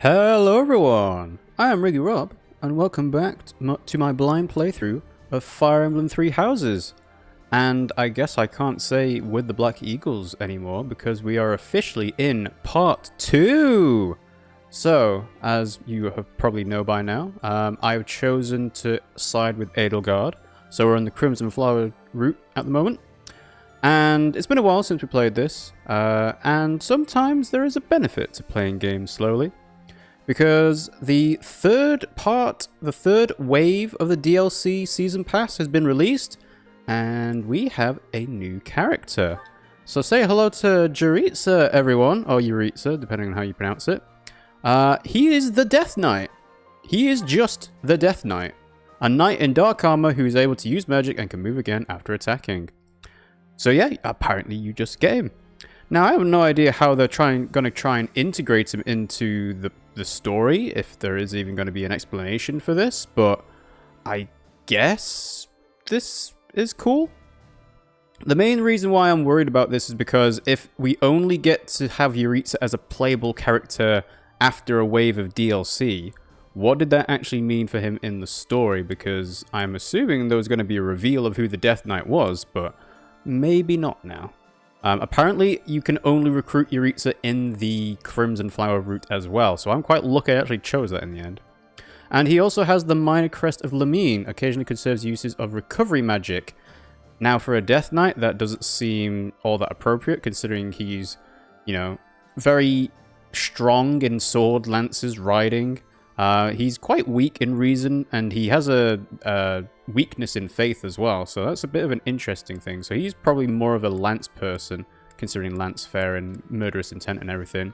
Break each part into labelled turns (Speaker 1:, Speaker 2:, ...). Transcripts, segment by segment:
Speaker 1: Hello everyone, I am RiggyRob, and welcome back to my blind playthrough of Fire Emblem Three Houses. And I guess I can't say with the Black Eagles anymore because we are officially in part 2! So, as you have probably know by now, I've chosen to side with Edelgard, so we're on the Crimson Flower route at the moment. And it's been a while since we played this, and sometimes there is a benefit to playing games slowly. Because the third wave of the DLC Season Pass has been released, and we have a new character. So say hello to Jaritza, everyone, or Yuritsa, depending on how you pronounce it. He is the Death Knight. He is just the Death Knight. A knight in dark armor who is able to use magic and can move again after attacking. So yeah, apparently you just get him. Now, I have no idea how they're going to try and integrate him into the story, if there is even going to be an explanation for this, but I guess this is cool. The main reason why I'm worried about this is because if we only get to have Yuritsa as a playable character after a wave of DLC, what did that actually mean for him in the story? Because I'm assuming there was going to be a reveal of who the Death Knight was, but maybe not now. Apparently, you can only recruit Yuritsa in the Crimson Flower route as well, so I'm quite lucky I actually chose that in the end. And he also has the Minor Crest of Lamine, occasionally conserves uses of recovery magic. Now, for a Death Knight, that doesn't seem all that appropriate, considering he's, you know, very strong in sword, lances, riding. He's quite weak in reason, and he has a weakness in faith as well, so that's a bit of an interesting thing. So he's probably more of a lance person, considering lance fare and murderous intent and everything.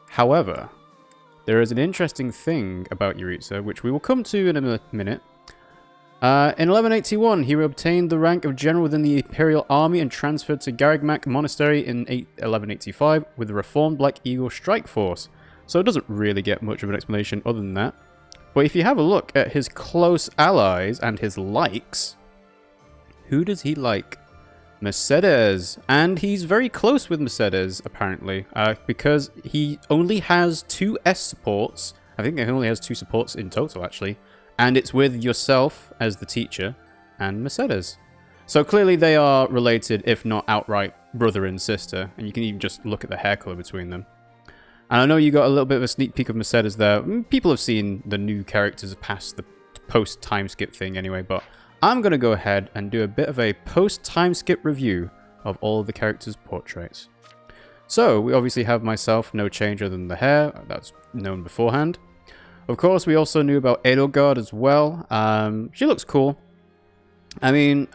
Speaker 1: However, there is an interesting thing about Yuritsa, which we will come to in a minute. In 1181, he obtained the rank of general within the Imperial Army and transferred to Garegg Mach Monastery in 1185 with the reformed Black Eagle Strike Force. So it doesn't really get much of an explanation other than that. But if you have a look at his close allies and his likes, who does he like? Mercedes. And he's very close with Mercedes, apparently, because he only has 2 S supports. I think he only has 2 supports in total, actually. And it's with yourself as the teacher and Mercedes. So clearly they are related, if not outright brother and sister. And you can even just look at the hair color between them. And I know you got a little bit of a sneak peek of Mercedes there. People have seen the new characters past the post-time skip thing anyway, but I'm going to go ahead and do a bit of a post-time skip review of all of the characters' portraits. So, we obviously have myself, no change other than the hair, that's known beforehand. Of course, we also knew about Edelgard as well. She looks cool. I mean,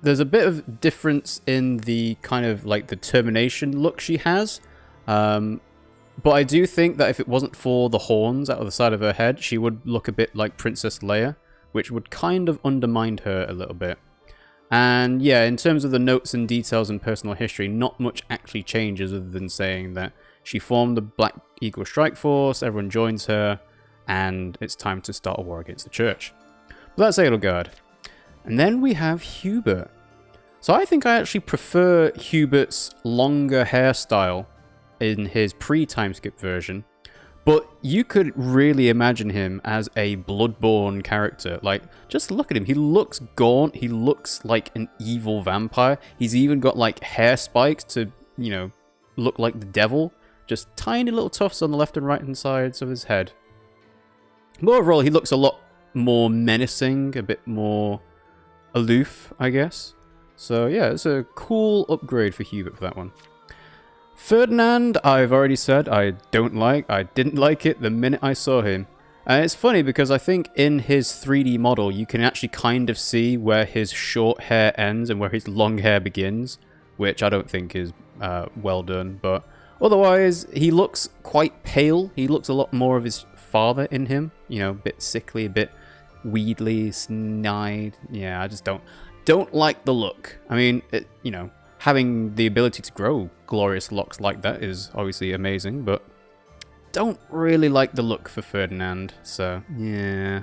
Speaker 1: there's a bit of difference in the kind of like the termination look she has. But I do think that if it wasn't for the horns out of the side of her head, she would look a bit like Princess Leia, which would kind of undermine her a little bit. And yeah, in terms of the notes and details and personal history, not much actually changes other than saying that she formed the Black Eagle Strike Force, everyone joins her, and it's time to start a war against the church. But that's Edelgard. And then we have Hubert. So I think I actually prefer Hubert's longer hairstyle in his pre-time skip version, but you could really imagine him as a Bloodborne character. Like, just look at him. He looks gaunt. He looks like an evil vampire. He's even got like hair spikes to, you know, look like the devil. Just tiny little tufts on the left and right hand sides of his head. But overall, he looks a lot more menacing, a bit more aloof, I guess. So yeah, it's a cool upgrade for Hubert for that one. Ferdinand, I've already said I didn't like it the minute I saw him. And it's funny because I think in his 3D model you can actually kind of see where his short hair ends and where his long hair begins, which I don't think is well done, but otherwise he looks quite pale. He looks a lot more of his father in him, you know, a bit sickly, a bit weedly, snide. Yeah, I just don't like the look. I mean, you know, having the ability to grow glorious locks like that is obviously amazing, but don't really like the look for Ferdinand, so yeah.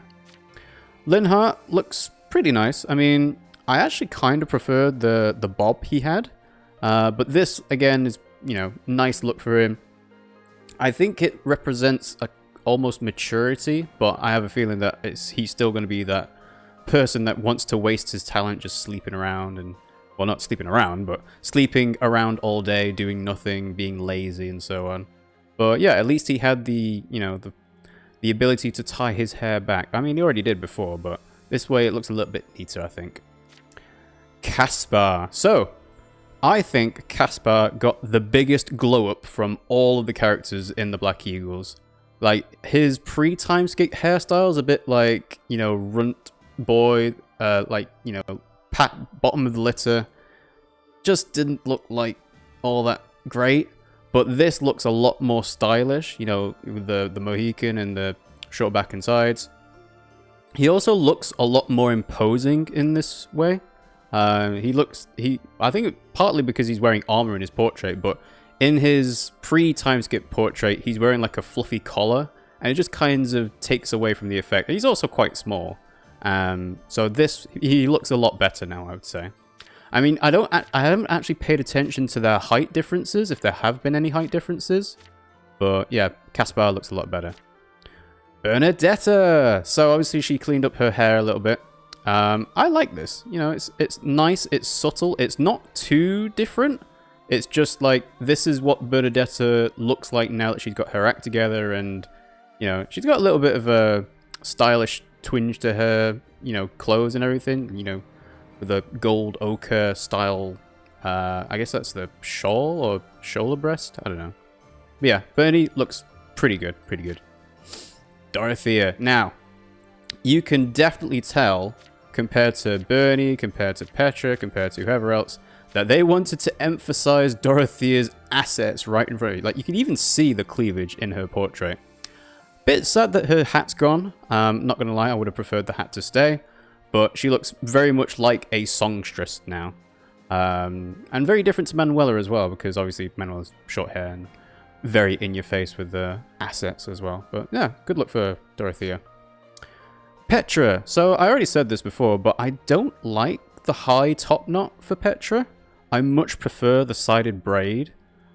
Speaker 1: Linhardt looks pretty nice. I mean, I actually kind of preferred the bob he had, but this, again, is, you know, nice look for him. I think it represents almost maturity, but I have a feeling that he's still going to be that person that wants to waste his talent just sleeping around and, well, not sleeping around, but sleeping around all day, doing nothing, being lazy and so on. But yeah, at least he had the, you know, the ability to tie his hair back. I mean, he already did before, but this way it looks a little bit neater, I think. Caspar. So, I think Caspar got the biggest glow up from all of the characters in the Black Eagles. Like, his pre-timeskip hairstyle is a bit like, you know, runt boy, like, you know, pat bottom of the litter. Just didn't look like all that great. But this looks a lot more stylish, you know, with the Mohican and the short back and sides. He also looks a lot more imposing in this way. I think partly because he's wearing armor in his portrait, but in his pre-timeskip portrait, he's wearing like a fluffy collar, and it just kind of takes away from the effect. He's also quite small. So he looks a lot better now, I would say. I mean, I haven't actually paid attention to their height differences, if there have been any height differences. But yeah, Caspar looks a lot better. Bernadetta! So obviously she cleaned up her hair a little bit. I like this. You know, it's nice, it's subtle, it's not too different. It's just like, this is what Bernadetta looks like now that she's got her act together, and, you know, she's got a little bit of a stylish twinge to her, you know, clothes and everything, you know, with a gold ochre style, I guess that's the shawl or shoulder breast, I don't know. But yeah, Bernie looks pretty good, pretty good. Dorothea. Now, you can definitely tell, compared to Bernie, compared to Petra, compared to whoever else, that they wanted to emphasize Dorothea's assets right in front of you. Like, you can even see the cleavage in her portrait. Bit sad that her hat's gone. Not gonna lie, I would have preferred the hat to stay. But she looks very much like a songstress now. And very different to Manuela as well, because obviously Manuela's short hair and very in your face with the assets as well. But yeah, good luck for Dorothea. Petra. So I already said this before, but I don't like the high top knot for Petra. I much prefer the sided braid.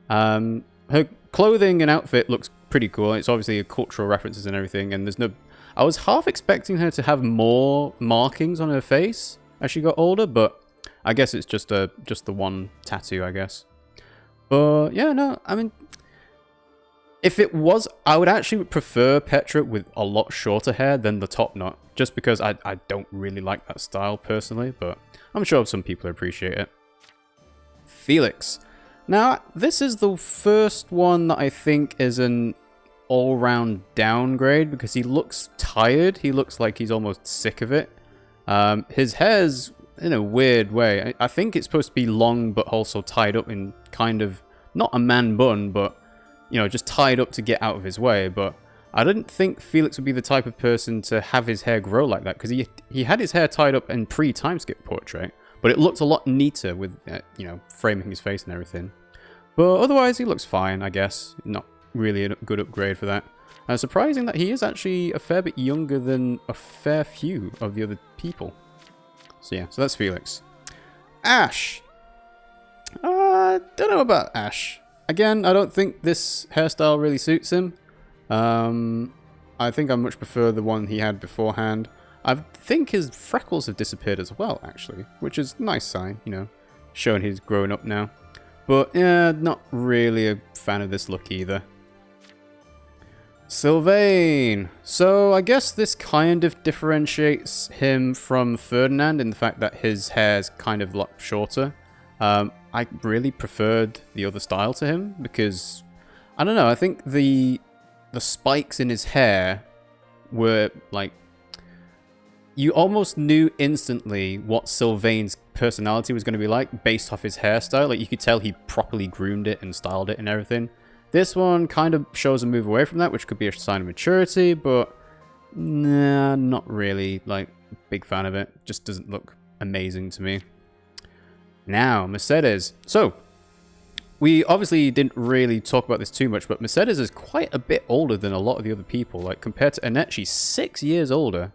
Speaker 1: Her clothing and outfit looks pretty cool. It's obviously cultural references and everything, and there's no... I was half expecting her to have more markings on her face as she got older, but I guess it's just the one tattoo, I guess. But yeah, no, I mean, if it was, I would actually prefer Petra with a lot shorter hair than the top knot, just because I don't really like that style personally, but I'm sure some people appreciate it. Felix. Now, this is the first one that I think is an all-round downgrade, because he looks tired. He looks like he's almost sick of it. His hair's in a weird way. I think it's supposed to be long, but also tied up in kind of, not a man bun, but, you know, just tied up to get out of his way. But I didn't think Felix would be the type of person to have his hair grow like that, because he had his hair tied up in pre-timeskip portrait, but it looked a lot neater with, you know, framing his face and everything. But otherwise, he looks fine, I guess. Not really a good upgrade for that. Surprising that he is actually a fair bit younger than a fair few of the other people. So yeah, so that's Felix. Ash! Don't know about Ash. Again, I don't think this hairstyle really suits him. I think I much prefer the one he had beforehand. I think his freckles have disappeared as well, actually, which is a nice sign, you know, showing he's growing up now. But yeah, not really a fan of this look either. Sylvain. So I guess this kind of differentiates him from Ferdinand in the fact that his hair's kind of a lot shorter. I really preferred the other style to him because, I don't know, I think the spikes in his hair were like, you almost knew instantly what Sylvain's personality was going to be like based off his hairstyle. Like, you could tell he properly groomed it and styled it and everything. This one kind of shows a move away from that, which could be a sign of maturity, but nah, not really, like, big fan of it. Just doesn't look amazing to me. Now, Mercedes. So, we obviously didn't really talk about this too much, but Mercedes is quite a bit older than a lot of the other people. Like, compared to Annette, she's 6 years older.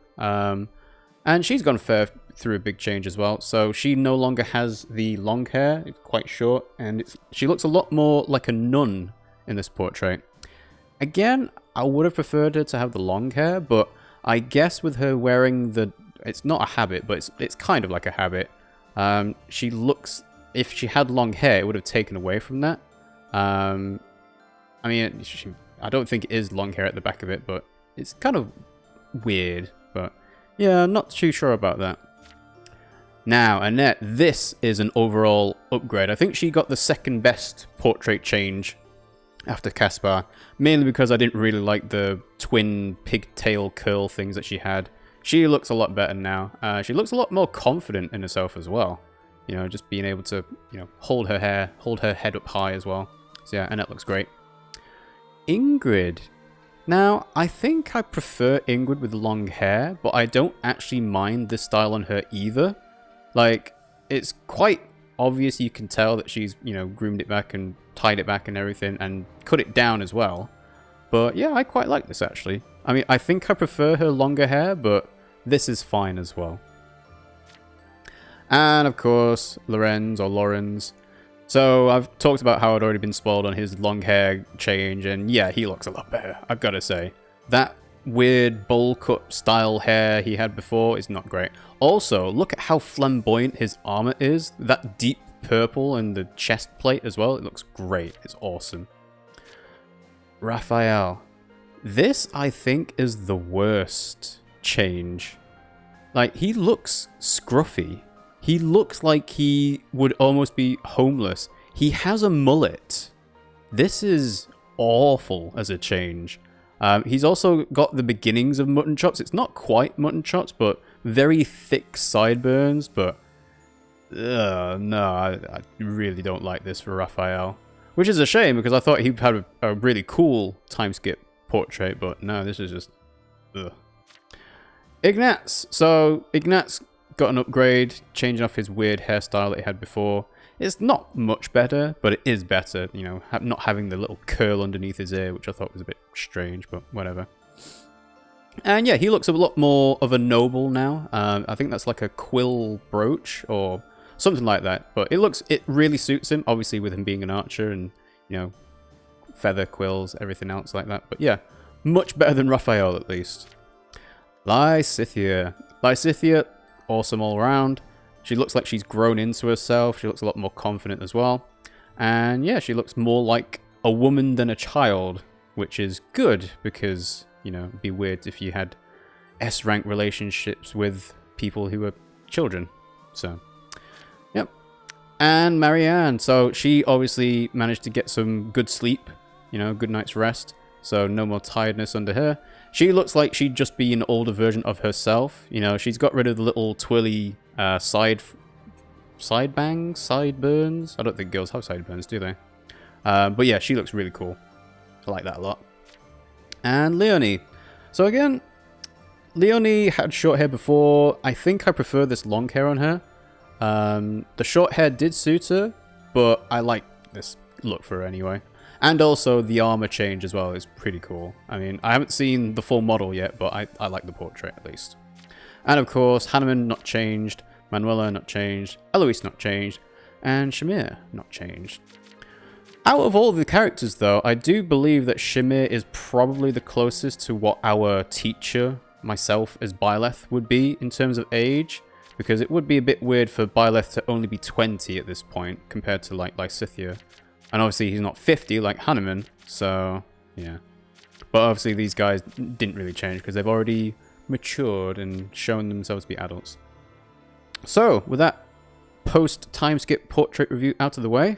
Speaker 1: And she's gone through a big change as well. So she no longer has the long hair. It's quite short. And she looks a lot more like a nun in this portrait. Again, I would have preferred her to have the long hair, but I guess with her wearing the... It's not a habit, but it's kind of like a habit. She looks... If she had long hair, it would have taken away from that. I mean, I don't think it is long hair at the back of it, but it's kind of weird. But yeah, I'm not too sure about that. Now, Annette, this is an overall upgrade. I think she got the second best portrait change after Caspar, mainly because I didn't really like the twin pigtail curl things that she had. She looks a lot better now. She looks a lot more confident in herself as well. You know, just being able to, you know, hold her head up high as well. So yeah, Annette looks great. Ingrid. Now, I think I prefer Ingrid with long hair, but I don't actually mind this style on her either. Like, it's quite obvious, you can tell that she's, you know, groomed it back and tied it back and everything, and cut it down as well. But yeah, I quite like this actually. I mean, I think I prefer her longer hair, but this is fine as well. And of course, Lorenz. So I've talked about how I'd already been spoiled on his long hair change, and yeah, he looks a lot better, I've got to say. That weird bowl cut style hair he had before is not great. Also, look at how flamboyant his armor is. That deep purple and the chest plate as well. It looks great. It's awesome. Raphael. This, I think, is the worst change. Like, he looks scruffy. He looks like he would almost be homeless. He has a mullet. This is awful as a change. He's also got the beginnings of mutton chops. It's not quite mutton chops, but very thick sideburns. But no, I really don't like this for Raphael. Which is a shame, because I thought he had a really cool time skip portrait. But no, this is just... ugh. Ignatz. So, Ignatz got an upgrade, changing off his weird hairstyle that he had before. It's not much better, but it is better, you know, not having the little curl underneath his ear, which I thought was a bit strange, but whatever. And yeah, he looks a lot more of a noble now. I think that's like a quill brooch or something like that, but it really suits him, obviously with him being an archer and, you know, feather quills, everything else like that. But yeah, much better than Raphael at least. Lysithea, awesome all around. She looks like she's grown into herself. She looks a lot more confident as well. And yeah, she looks more like a woman than a child, which is good because, you know, it'd be weird if you had S-rank relationships with people who were children. So, yep. And Marianne. So she obviously managed to get some good sleep, you know, good night's rest. So no more tiredness under her. She looks like she'd just be an older version of herself. You know, she's got rid of the little twirly sideburns. I don't think girls have sideburns, do they? But yeah, she looks really cool. I like that a lot. And Leonie. So again, Leonie had short hair before. I think I prefer this long hair on her. The short hair did suit her, but I like this look for her anyway. And also, the armor change as well is pretty cool. I mean, I haven't seen the full model yet, but I like the portrait at least. And of course, Hanneman not changed, Manuela not changed, Eloise not changed, and Shamir not changed. Out of all the characters, though, I do believe that Shamir is probably the closest to what our teacher, myself, as Byleth would be in terms of age. Because it would be a bit weird for Byleth to only be 20 at this point, compared to, like, Lysithea. And obviously he's not 50 like Hanneman, so yeah. But obviously these guys didn't really change because they've already matured and shown themselves to be adults. So, with that post-time skip portrait review out of the way,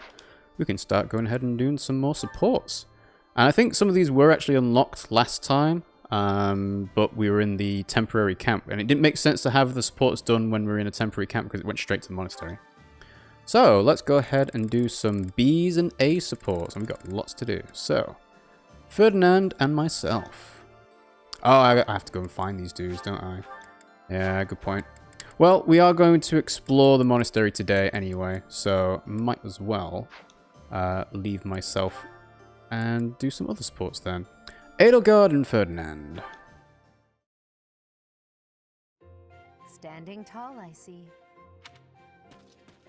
Speaker 1: we can start going ahead and doing some more supports. And I think some of these were actually unlocked last time, but we were in the temporary camp. And it didn't make sense to have the supports done when we were in a temporary camp because it went straight to the monastery. So, let's go ahead and do some B's and A supports. And we've got lots to do. So, Ferdinand and myself. Oh, I have to go and find these dudes, don't I? Yeah, good point. Well, we are going to explore the monastery today anyway. So, might as well leave myself and do some other supports then. Edelgard and Ferdinand.
Speaker 2: Standing tall, I see.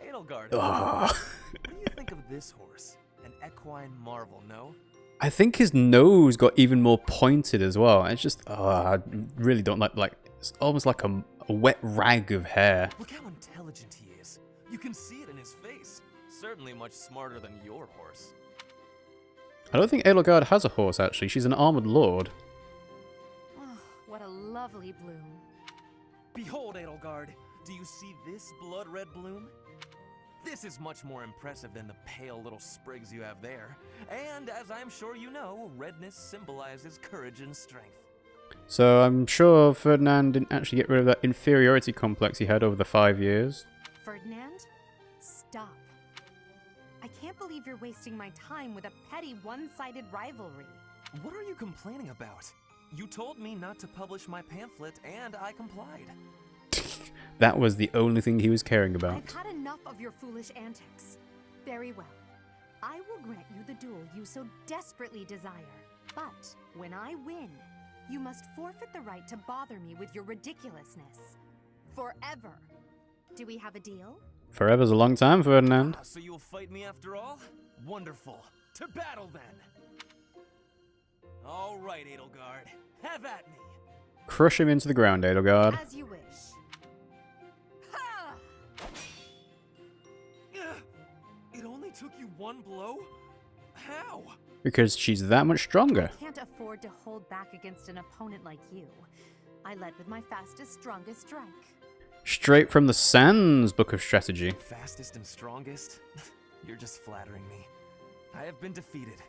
Speaker 3: Edelgard,
Speaker 1: Oh.
Speaker 3: what do you think of this horse? An equine marvel, no?
Speaker 1: I think his nose got even more pointed as well. It's just, I really don't like it's almost like a wet rag of hair.
Speaker 2: Look how intelligent he is. You can see it in his face. Certainly much smarter than your horse.
Speaker 1: I don't think Edelgard has a horse, actually. She's an armored lord.
Speaker 3: Oh, what a lovely bloom.
Speaker 2: Behold, Edelgard. Do you see this blood-red bloom? This is much more impressive than the pale little sprigs you have there. And as I'm sure you know, redness symbolizes courage and strength.
Speaker 1: So I'm sure Ferdinand didn't actually get rid of that inferiority complex he had over the 5 years.
Speaker 3: Ferdinand? Stop. I can't believe you're wasting my time with a petty one-sided rivalry.
Speaker 2: What are you complaining about? You told me not to publish my pamphlet, and I complied.
Speaker 1: That was the only thing he was caring about.
Speaker 3: I've had enough of your foolish antics. Very well. I will grant you the duel you so desperately desire. But when I win, you must forfeit the right to bother me with your ridiculousness. Forever. Do we have a deal?
Speaker 1: Forever's a long time, Ferdinand.
Speaker 2: So you'll fight me after all? Wonderful. To battle then! All right, Edelgard. Have at me!
Speaker 1: Crush him into the ground, Edelgard.
Speaker 3: As you wish. Ha!
Speaker 2: It only took you one blow? How?
Speaker 1: Because she's that much stronger.
Speaker 3: I can't afford to hold back against an opponent like you. I led with my fastest, strongest strike.
Speaker 1: Straight from the Sans book of strategy.
Speaker 2: Fastest and strongest? You're just flattering me. I have been defeated.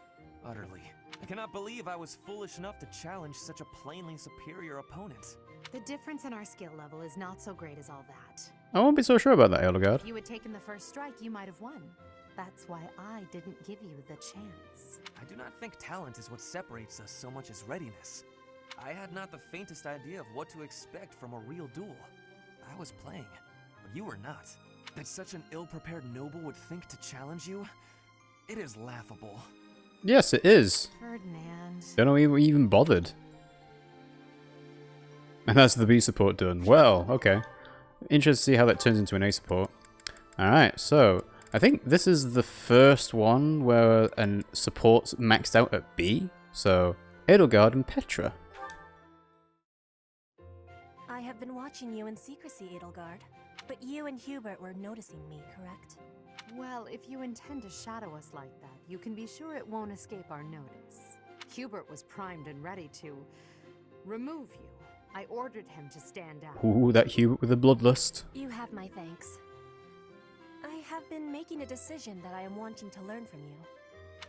Speaker 2: Utterly. I cannot believe I was foolish enough to challenge such a plainly superior opponent.
Speaker 3: The difference in our skill level is not so great as all that.
Speaker 1: I won't be so sure about that, Edelgard.
Speaker 3: If you had taken the first strike, you might have won. That's why I didn't give you the chance.
Speaker 2: I do not think talent is what separates us so much as readiness. I had not the faintest idea of what to expect from a real duel. I was playing, but you were not. That such an ill-prepared noble would think to challenge you? It is laughable.
Speaker 1: Yes, it is.
Speaker 3: Ferdinand.
Speaker 1: Don't know we even bothered. And that's the B support done. Well, okay. Interested to see how that turns into an A support. Alright, so I think this is the first one where an support's maxed out at B. So, Edelgard and Petra.
Speaker 4: I have been watching you in secrecy, Edelgard. But you and Hubert were noticing me, correct?
Speaker 3: Well, if you intend to shadow us like that, you can be sure it won't escape our notice. Hubert was primed and ready to remove you. I ordered him to stand down.
Speaker 1: Ooh, that Hubert with the bloodlust.
Speaker 4: You have my thanks. I have been making a decision that I am wanting to learn from you.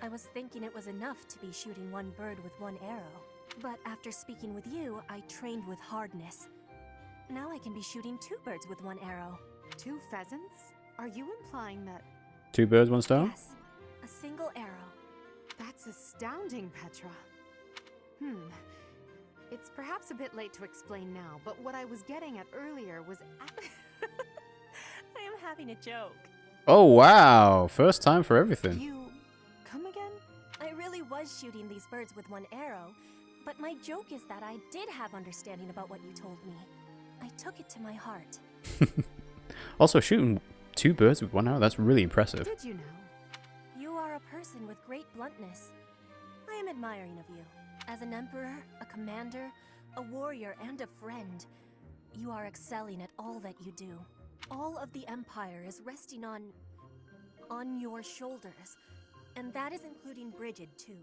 Speaker 4: I was thinking it was enough to be shooting one bird with one arrow. But after speaking with you, I trained with hardness. Now I can be shooting 2 birds with 1 arrow.
Speaker 3: 2 pheasants? Are you implying that...
Speaker 1: 2 birds, 1 stone?
Speaker 4: Yes, a single arrow.
Speaker 3: That's astounding, Petra. It's perhaps a bit late to explain now, but what I was getting at earlier was...
Speaker 4: I am having a joke.
Speaker 1: Oh, wow. First time for everything.
Speaker 3: You... come again?
Speaker 4: I really was shooting these birds with 1 arrow, but my joke is that I did have understanding about what you told me. I took it to my heart.
Speaker 1: Also, shooting 2 birds with 1 arrow, that's really impressive.
Speaker 3: Did you know?
Speaker 4: You are a person with great bluntness. I am admiring of you. As an emperor, a commander, a warrior, and a friend, you are excelling at all that you do. All of the empire is resting on your shoulders, and that is including Brigid too.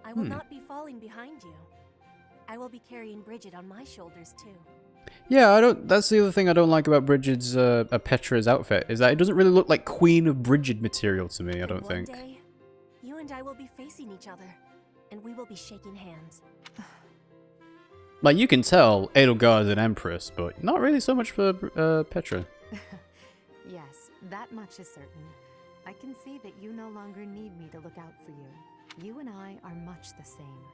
Speaker 4: I will not be falling behind you. I will be carrying Brigid on my shoulders too.
Speaker 1: Yeah, that's the other thing I don't like about Brigid's, Petra's outfit, is that it doesn't really look like Queen of Brigid material to me, I don't think.
Speaker 4: One day, you and I will be facing each other, and we will be shaking hands.
Speaker 1: Like, you can tell Edelgard is an empress, but not really so much for Petra.
Speaker 3: Yes, that much is certain. I can see that you no longer need me to look out for you. You and I are much the same.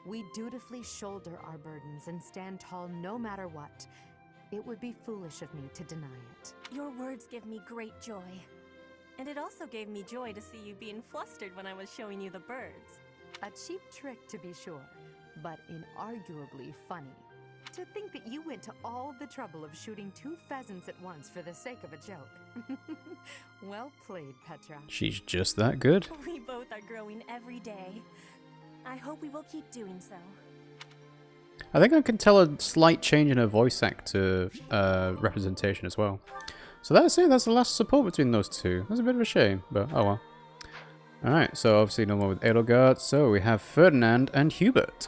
Speaker 3: We dutifully shoulder our burdens and stand tall no matter what. It would be foolish of me to deny it.
Speaker 4: Your words give me great joy. And it also gave me joy to see you being flustered when I was showing you the birds.
Speaker 3: A cheap trick to be sure, but inarguably funny. To think that you went to all the trouble of shooting 2 pheasants at once for the sake of a joke. Well played, Petra.
Speaker 1: She's just that good.
Speaker 4: We both are growing every day. I hope we will keep doing so.
Speaker 1: I think I can tell a slight change in her voice actor representation as well. So that's it. That's the last support between those two. That's a bit of a shame, but oh well. Alright, so obviously no more with Edelgard. So we have Ferdinand and Hubert.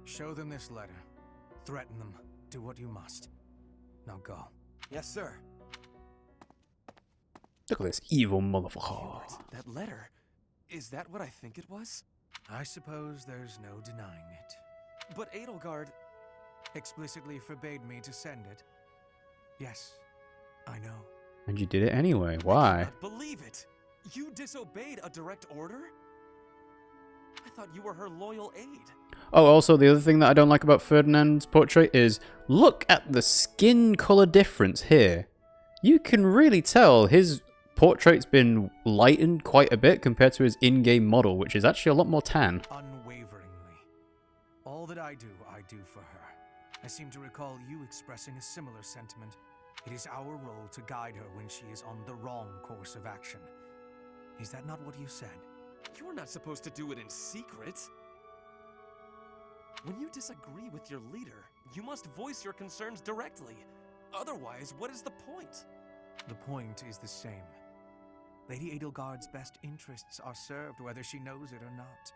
Speaker 5: Show them this letter. Threaten them. Do what you must. Now go.
Speaker 2: Yes, sir.
Speaker 1: Look at this evil motherfucker.
Speaker 2: Hubert, that letter. Is that what I think it was?
Speaker 5: I suppose there's no denying it.
Speaker 2: But Edelgard...
Speaker 5: Explicitly forbade me to send it. Yes, I know.
Speaker 1: And you did it anyway.
Speaker 2: I
Speaker 1: Why?
Speaker 2: cannot believe it! You disobeyed a direct order? I thought you were her loyal aide.
Speaker 1: Oh, also the other thing that I don't like about Ferdinand's portrait is look at the skin color difference here. You can really tell his portrait's been lightened quite a bit compared to his in-game model, which is actually a lot more tan.
Speaker 5: Unwaveringly. All that I do for her. I seem to recall you expressing a similar sentiment. It is our role to guide her when she is on the wrong course of action. Is that not what you said?
Speaker 2: You're not supposed to do it in secret. When you disagree with your leader, you must voice your concerns directly. Otherwise, what is the point?
Speaker 5: The point is the same. Lady Edelgard's best interests are served whether she knows it or not.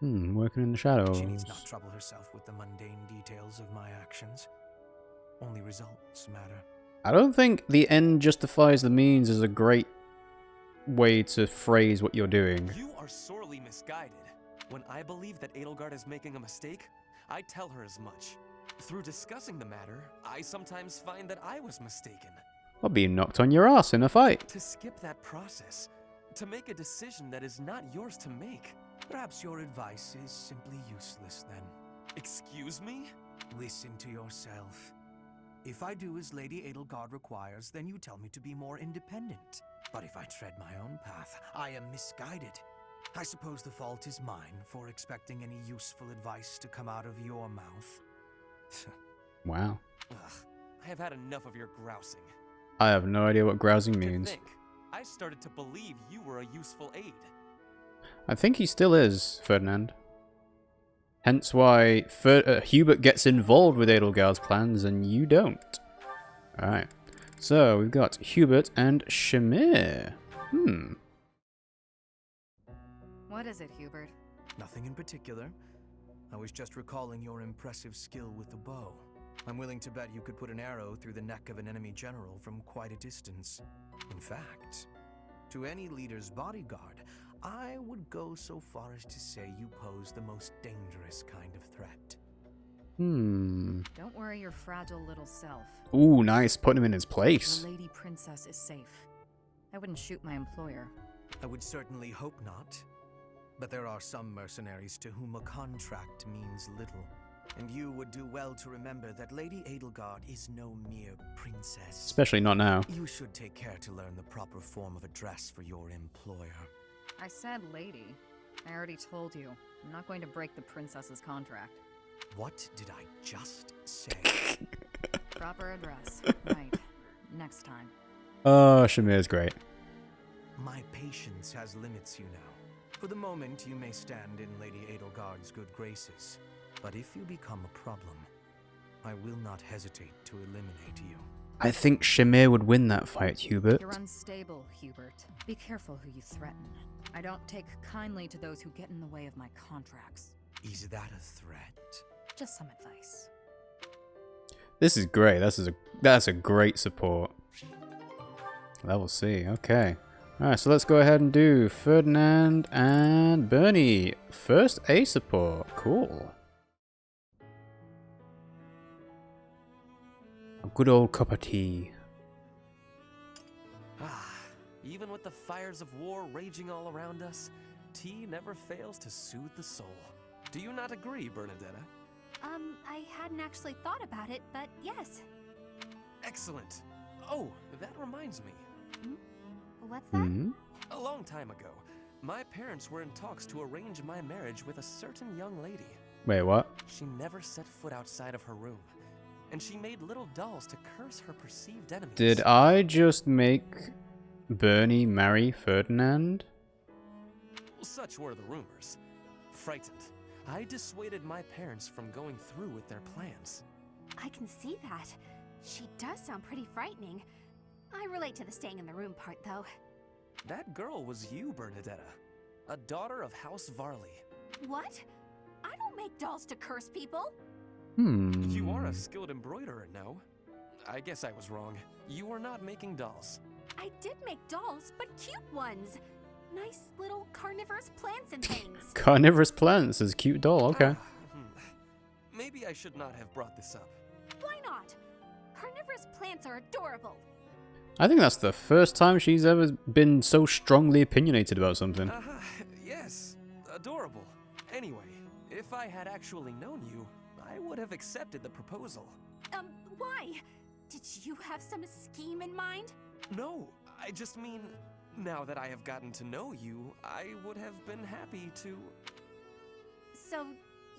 Speaker 1: Working in the shadows.
Speaker 5: She needs not trouble herself with the mundane details of my actions. Only results matter.
Speaker 1: I don't think the end justifies the means is a great way to phrase what you're doing.
Speaker 2: You are sorely misguided. When I believe that Edelgard is making a mistake, I tell her as much. Through discussing the matter, I sometimes find that I was mistaken.
Speaker 1: Or being knocked on your ass in a fight.
Speaker 2: To skip that process, to make a decision that is not yours to make.
Speaker 5: Perhaps your advice is simply useless then.
Speaker 2: Excuse me?
Speaker 5: Listen to yourself. If I do as Lady Edelgard requires, then you tell me to be more independent. But if I tread my own path, I am misguided. I suppose the fault is mine for expecting any useful advice to come out of your mouth.
Speaker 1: Wow.
Speaker 2: Ugh, I have had enough of your grousing.
Speaker 1: I have no idea what grousing
Speaker 2: To
Speaker 1: means.
Speaker 2: think, I started to believe you were a useful aide.
Speaker 1: I think he still is, Ferdinand. Hence why Hubert gets involved with Edelgard's plans and you don't. Alright. So, we've got Hubert and Shamir.
Speaker 3: What is it, Hubert?
Speaker 5: Nothing in particular. I was just recalling your impressive skill with the bow. I'm willing to bet you could put an arrow through the neck of an enemy general from quite a distance. In fact, to any leader's bodyguard, I would go so far as to say you pose the most dangerous kind of threat.
Speaker 6: Don't worry your fragile little self.
Speaker 1: Ooh, nice. Putting him in his place.
Speaker 6: The Lady Princess is safe. I wouldn't shoot my employer.
Speaker 5: I would certainly hope not. But there are some mercenaries to whom a contract means little. And you would do well to remember that Lady Edelgard is no mere princess.
Speaker 1: Especially not now.
Speaker 5: You should take care to learn the proper form of address for your employer.
Speaker 6: I said lady. I already told you. I'm not going to break the princess's contract.
Speaker 5: What did I just say?
Speaker 6: Proper address. Right. Next time.
Speaker 1: Oh, Shamir's great.
Speaker 5: My patience has limits, you know. For the moment, you may stand in Lady Edelgard's good graces. But if you become a problem, I will not hesitate to eliminate you.
Speaker 1: I think Shamir would win that fight, Hubert.
Speaker 6: You're unstable, Hubert. Be careful who you threaten. I don't take kindly to those who get in the way of my contracts.
Speaker 5: Is that a threat?
Speaker 6: Just some advice.
Speaker 1: This is great. That's a great support. Level C. Okay. Alright, so let's go ahead and do Ferdinand and Bernie. First A support. Cool. A good old cup of tea.
Speaker 2: Even with the fires of war raging all around us, tea never fails to soothe the soul. Do you not agree, Bernadetta?
Speaker 4: I hadn't actually thought about it, but yes.
Speaker 2: Excellent. Oh, that reminds me.
Speaker 4: What's that?
Speaker 2: A long time ago, my parents were in talks to arrange my marriage with a certain young lady.
Speaker 1: Wait, what?
Speaker 2: She never set foot outside of her room, and she made little dolls to curse her perceived enemies.
Speaker 1: Did I just make Bernie marry Ferdinand?
Speaker 2: Such were the rumors. Frightened, I dissuaded my parents from going through with their plans.
Speaker 7: I can see that. She does sound pretty frightening. I relate to the staying in the room part, though.
Speaker 2: That girl was you, Bernadetta, a daughter of House Varley.
Speaker 7: What? I don't make dolls to curse people.
Speaker 2: You are a skilled embroiderer, no? I guess I was wrong. You are not making dolls.
Speaker 7: I did make dolls, but cute ones. Nice little carnivorous plants and things.
Speaker 1: Carnivorous plants is a cute doll, okay.
Speaker 2: Maybe I should not have brought this up.
Speaker 7: Why not? Carnivorous plants are adorable.
Speaker 1: I think that's the first time she's ever been so strongly opinionated about something.
Speaker 2: Yes, adorable. Anyway, if I had actually known you, I would have accepted the proposal.
Speaker 7: Why? Did you have some scheme in mind?
Speaker 2: No, I just mean, now that I have gotten to know you, I would have been happy to...
Speaker 7: So,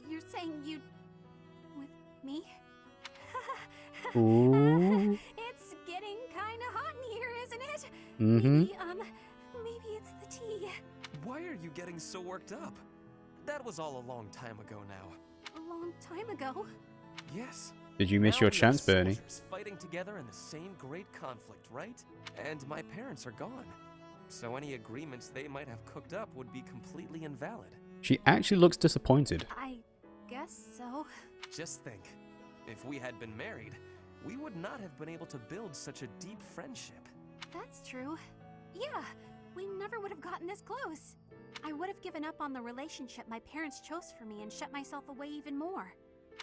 Speaker 7: you're saying you'd... with me?
Speaker 1: Ooh.
Speaker 7: It's getting kinda hot in here, isn't it?
Speaker 1: Mm-hmm.
Speaker 7: Maybe it's the tea.
Speaker 2: Why are you getting so worked up? That was all a long time ago now.
Speaker 7: A long time ago?
Speaker 2: Yes.
Speaker 1: Did you miss
Speaker 2: Now
Speaker 1: your
Speaker 2: we are
Speaker 1: chance, Bernie?
Speaker 2: soldiers fighting together in the same great conflict, right? And my parents are gone. So any agreements they might have cooked up would be completely invalid.
Speaker 1: She actually looks disappointed.
Speaker 7: I guess so.
Speaker 2: Just think, if we had been married, we would not have been able to build such a deep friendship.
Speaker 7: That's true. Yeah, we never would have gotten this close. I would have given up on the relationship my parents chose for me and shut myself away even more.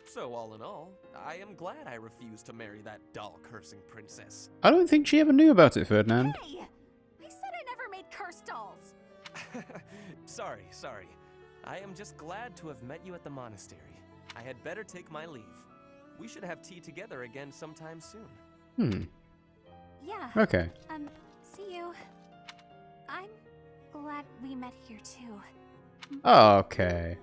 Speaker 2: So all in all, I am glad I refused to marry that doll-cursing princess.
Speaker 1: I don't think she ever knew about it, Ferdinand.
Speaker 7: Hey! I said I never made cursed dolls.
Speaker 2: Sorry. I am just glad to have met you at the monastery. I had better take my leave. We should have tea together again sometime soon.
Speaker 7: Yeah.
Speaker 1: Okay.
Speaker 7: See you. I'm glad we met here too.
Speaker 1: Okay.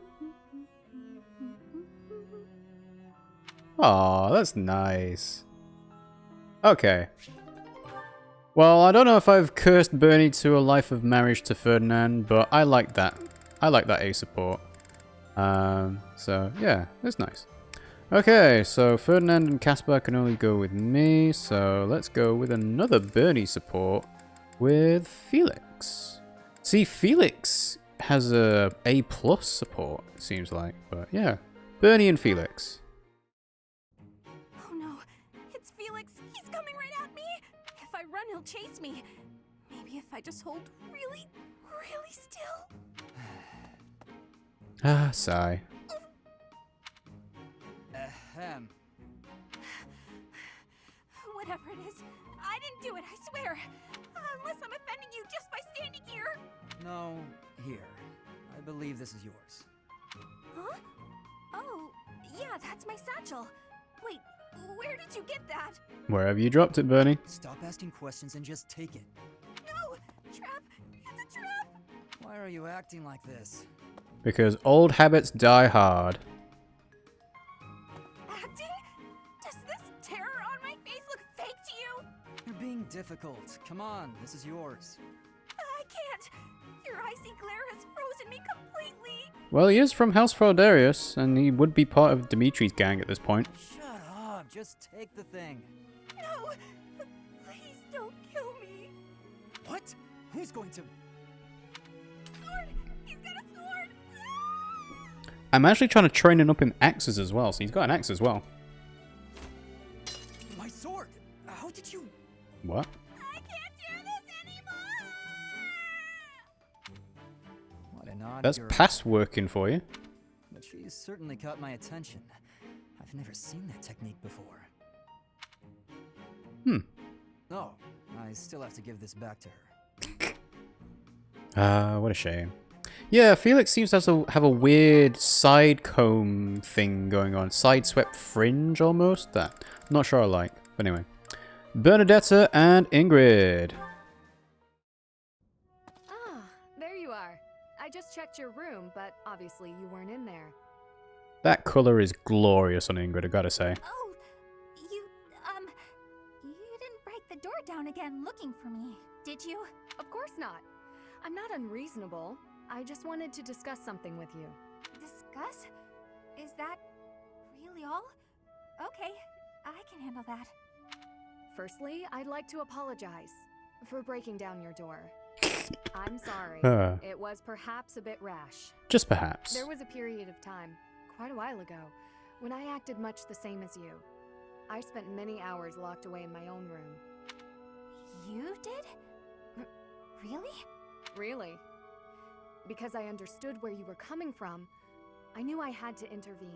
Speaker 1: Aw, that's nice. Okay. Well, I don't know if I've cursed Bernie to a life of marriage to Ferdinand, but I like that. I like that A support. So, yeah, it's nice. Okay, so Ferdinand and Caspar can only go with me, so let's go with another Bernie support with Felix. See, Felix has a A+ support, it seems like, but yeah. Bernie and Felix.
Speaker 7: Oh no, it's Felix. He's coming right at me. If I run, he'll chase me. Maybe if I just hold really, really still.
Speaker 1: Ah, sigh.
Speaker 7: Whatever it is, I didn't do it, I swear. Unless I'm offending you just by standing here.
Speaker 8: No, here. I believe this is yours.
Speaker 7: Huh? Oh, yeah, that's my satchel. Wait, where did you get that?
Speaker 1: Wherever you dropped it, Bernie.
Speaker 8: Stop asking questions and just take it.
Speaker 7: No! Trap! It's a trap!
Speaker 8: Why are you acting like this?
Speaker 1: Because old habits die hard.
Speaker 7: Acting? Does this terror on my face look fake to you?
Speaker 8: You're being difficult. Come on, this is yours.
Speaker 7: I can't. Your icy glare has frozen me completely.
Speaker 1: Well, he is from House Fraudarius, and he would be part of Dimitri's gang at this point.
Speaker 8: Shut up, just take the thing.
Speaker 7: No! Please don't kill me.
Speaker 8: What? Who's going to...
Speaker 7: Sword! He's got a sword!
Speaker 1: I'm actually trying to train him up in axes as well, so he's got an axe as well.
Speaker 8: My sword! How did you...
Speaker 1: What?
Speaker 7: I can't do this anymore!
Speaker 8: What an odd
Speaker 1: That's
Speaker 8: girl.
Speaker 1: past working for you.
Speaker 8: But she's certainly caught my attention. I've never seen that technique before. Oh, I still have to give this back to her.
Speaker 1: What a shame. Yeah, Felix seems to have a weird side comb thing going on. Side swept fringe, almost. That. Not sure I like. But anyway. Bernadetta and Ingrid.
Speaker 6: Ah, there you are. I just checked your room, but obviously you weren't in there.
Speaker 1: That colour is glorious on Ingrid, I gotta say.
Speaker 7: Oh, you didn't break the door down again looking for me, did you?
Speaker 3: Of course not. I'm not unreasonable. I just wanted to discuss something with you.
Speaker 7: Discuss? Is that really all? Okay, I can handle that.
Speaker 3: Firstly, I'd like to apologize for breaking down your door. I'm sorry. It was perhaps a bit rash.
Speaker 1: Just perhaps.
Speaker 3: There was a period of time, quite a while ago, when I acted much the same as you. I spent many hours locked away in my own room.
Speaker 7: You did? Really?
Speaker 3: Really? Because I understood where you were coming from, I knew I had to intervene.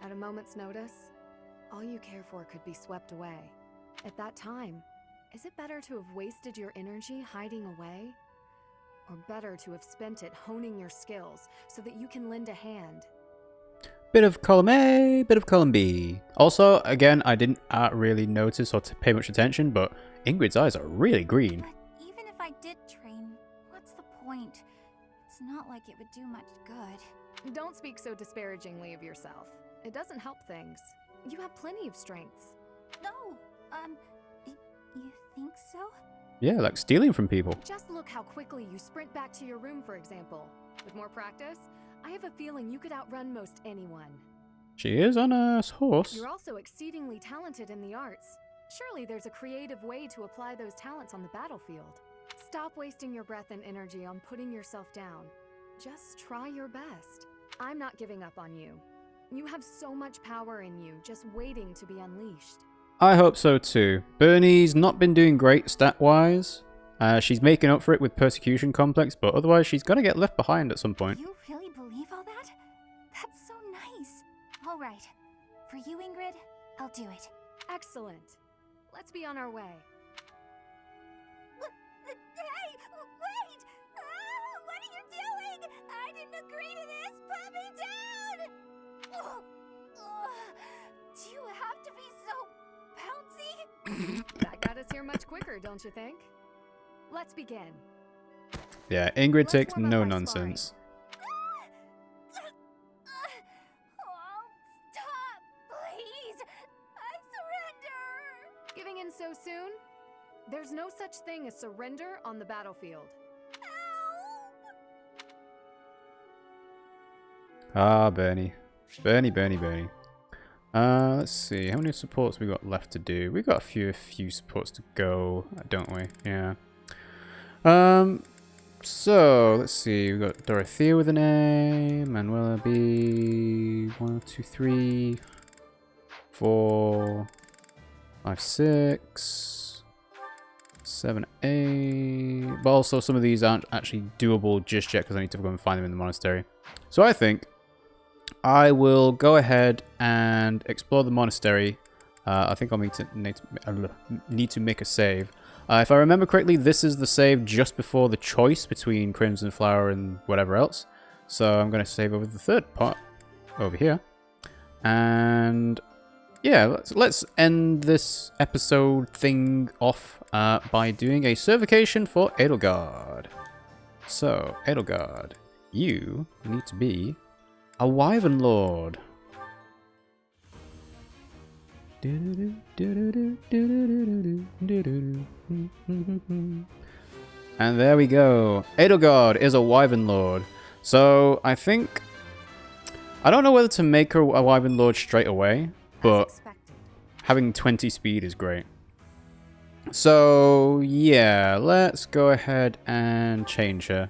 Speaker 3: At a moment's notice, all you care for could be swept away. At that time, is it better to have wasted your energy hiding away? Or better to have spent it honing your skills so that you can lend a hand?
Speaker 1: Bit of column A, bit of column B. Also, again, I didn't really notice or pay much attention, but Ingrid's eyes are really green.
Speaker 7: But even if I did train, what's the point? It's not like it would do much good.
Speaker 3: Don't speak so disparagingly of yourself. It doesn't help things. You have plenty of strengths.
Speaker 7: No, you think so?
Speaker 1: Yeah, like stealing from people.
Speaker 3: Just look how quickly you sprint back to your room, for example. With more practice, I have a feeling you could outrun most anyone.
Speaker 1: She is on a horse.
Speaker 3: You're also exceedingly talented in the arts. Surely there's a creative way to apply those talents on the battlefield. Stop wasting your breath and energy on putting yourself down. Just try your best. I'm not giving up on you. You have so much power in you, just waiting to be unleashed.
Speaker 1: I hope so too. Bernie's not been doing great stat-wise. She's making up for it with persecution complex, but otherwise she's gonna get left behind at some point.
Speaker 7: You really believe all that? That's so nice. All right. For you, Ingrid, I'll do it.
Speaker 3: Excellent. Let's be on our way.
Speaker 7: Hey, wait! What are you doing? I didn't agree to this! Put me down! Do you have to be so bouncy?
Speaker 3: That got us here much quicker, don't you think? Let's begin.
Speaker 1: Yeah, Ingrid
Speaker 3: Let's
Speaker 1: takes
Speaker 3: warm up
Speaker 1: no
Speaker 3: by
Speaker 1: nonsense.
Speaker 7: Oh, stop, please! I surrender!
Speaker 3: Giving in so soon? There's no such thing as surrender on the battlefield.
Speaker 1: Ah, Bernie. Bernie. Let's see. How many supports we got left to do? We got a few supports to go, don't we? Yeah. So let's see. We got Dorothea with an A, Manuela B. 1, 2, 3, 4, 5, 6, 7, 8. But also some of these aren't actually doable just yet because I need to go and find them in the monastery. So I think I will go ahead and explore the monastery. I think I'll need to make a save. If I remember correctly, this is the save just before the choice between Crimson Flower and whatever else. So I'm going to save over the third part over here. And yeah, let's end this episode thing off by doing a certification for Edelgard. So, Edelgard, you need to be a Wyvern Lord. And there we go. Edelgard is a Wyvern Lord. So I think I don't know whether to make her a Wyvern Lord straight away, but having 20 speed is great. So yeah, let's go ahead and change her.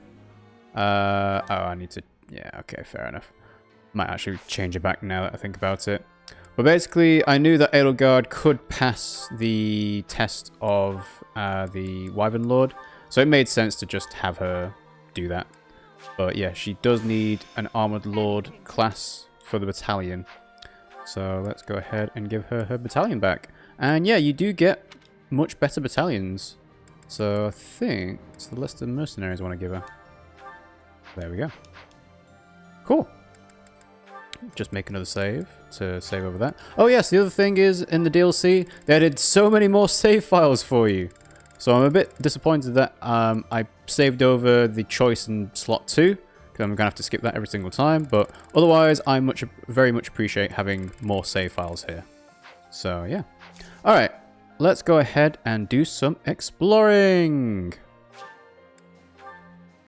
Speaker 1: Oh, I need to. Yeah, okay, fair enough. Might actually change it back now that I think about it. But basically, I knew that Edelgard could pass the test of the Wyvern Lord, so it made sense to just have her do that. But yeah, she does need an Armored Lord class for the battalion. So let's go ahead and give her her battalion back. And yeah, you do get much better battalions. So I think it's the list of mercenaries I want to give her. There we go. Cool. Just make another save to save over that. Oh yes, the other thing is in the DLC they added so many more save files for you. So I'm a bit disappointed that I saved over the choice in slot 2 I'm gonna have to skip that every single time, but otherwise I very much appreciate having more save files here. So yeah. Alright, let's go ahead and do some exploring.